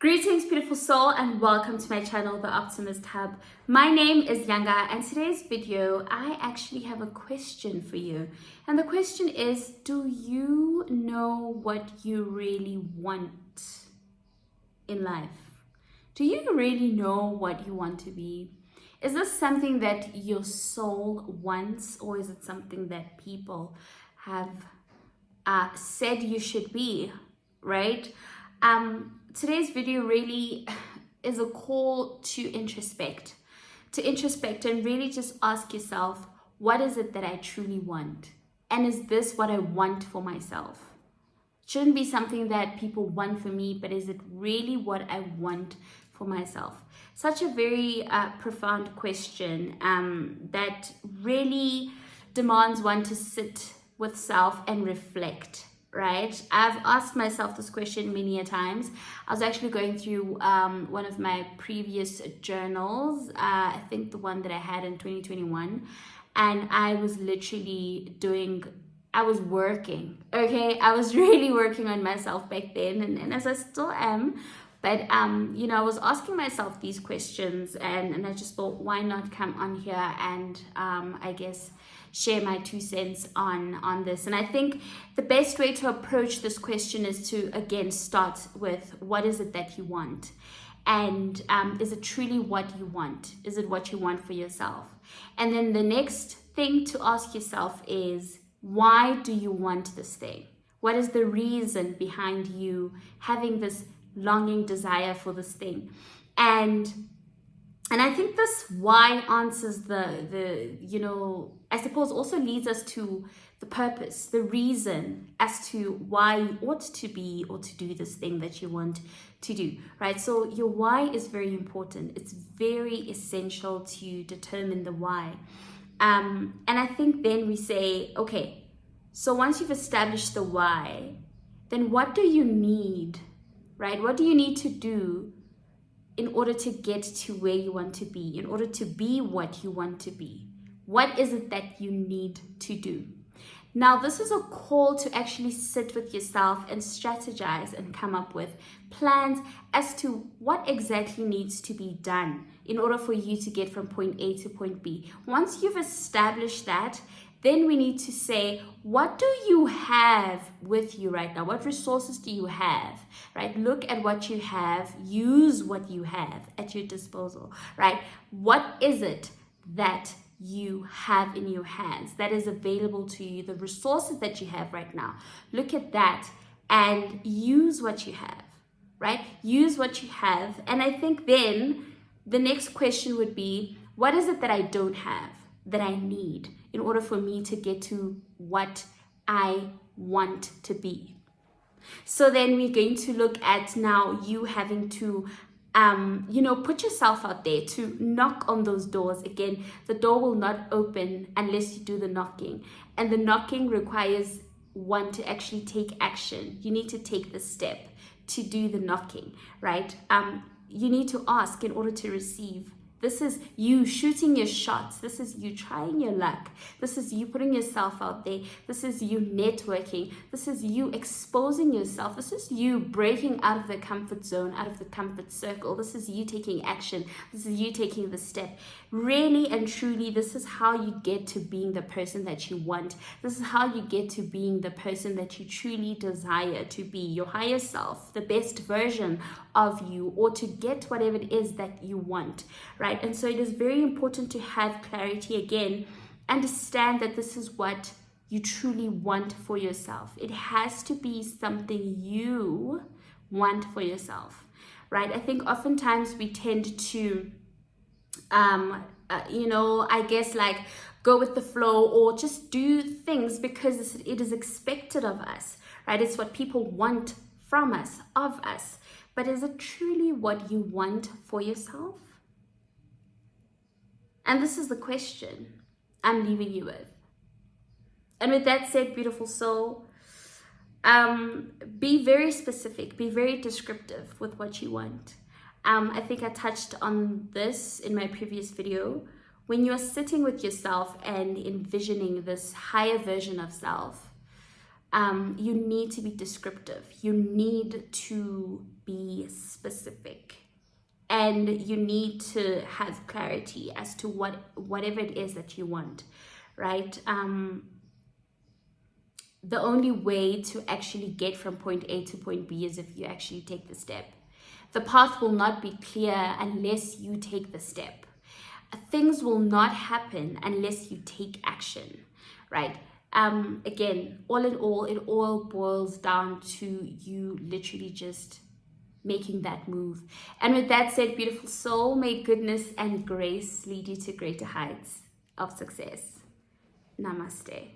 Greetings, beautiful soul, and welcome to my channel, The Optimist Hub. My name is Yanga, and today's video, I actually have a question for you. And the question is, do you know what you really want in life? Do you really know what you want to be? Is this something that your soul wants, or is it something that people have said you should be, right? Today's video really is a call to introspect and really just ask yourself, what is it that I truly want? And is this what I want for myself? It shouldn't be something that people want for me, but is it really what I want for myself? Such a very profound question that really demands one to sit with self and reflect. Right? I've asked myself this question many a times. I was actually going through one of my previous journals, I think the one that I had in 2021, and I was literally I was working, okay? I was really working on myself back then, and as I still am. But, I was asking myself these questions, and I just thought, why not come on here and, I guess, share my 2 cents on this. And I think the best way to approach this question is to, again, start with what is it that you want? And is it truly what you want? Is it what you want for yourself? And then the next thing to ask yourself is, why do you want this thing? What is the reason behind you having this longing desire for this thing? And I think this why answers I suppose also leads us to the purpose, the reason as to why you ought to be or to do this thing that you want to do, right? So your why is very important. It's very essential to determine the why. And I think then we say, okay, so once you've established the why, then what do you need, right? What do you need to do in order to get to where you want to be, in order to be what you want to be? What is it that you need to do? Now, this is a call to actually sit with yourself and strategize and come up with plans as to what exactly needs to be done in order for you to get from point A to point B. Once you've established that, then we need to say, what do you have with you right now? What resources do you have, right? Look at what you have, use what you have at your disposal, right? What is it that you have in your hands that is available to you, the resources that you have right now? Look at that and use what you have, right? Use what you have. And I think then the next question would be, what is it that I don't have, that I need in order for me to get to what I want to be? So then we're going to look at now you having to put yourself out there to knock on those doors. Again, the door will not open unless you do the knocking. And the knocking requires one to actually take action. You need to take the step to do the knocking, right? You need to ask in order to receive. This is you shooting your shots. This is you trying your luck. This is you putting yourself out there. This is you networking. This is you exposing yourself. This is you breaking out of the comfort zone, out of the comfort circle. This is you taking action. This is you taking the step. Really and truly, this is how you get to being the person that you want. This is how you get to being the person that you truly desire to be, your higher self, the best version of you, or to get whatever it is that you want, right? And so it is very important to have clarity. Again, understand that this is what you truly want for yourself. It has to be something you want for yourself, right? I think oftentimes we tend to I guess like go with the flow or just do things because it is expected of us, right? It's what people want from us, of us. But is it truly what you want for yourself? And this is the question I'm leaving you with. And with that said, beautiful soul, be very specific, be very descriptive with what you want. I think I touched on this in my previous video. When you're sitting with yourself and envisioning this higher version of self, you need to be descriptive. You need to be specific. And you need to have clarity as to whatever it is that you want, right? The only way to actually get from point A to point B is if you actually take the step. The path will not be clear unless you take the step. Things will not happen unless you take action, right? Again, all in all, it all boils down to you literally just making that move. And with that said, beautiful soul, may goodness and grace lead you to greater heights of success. Namaste.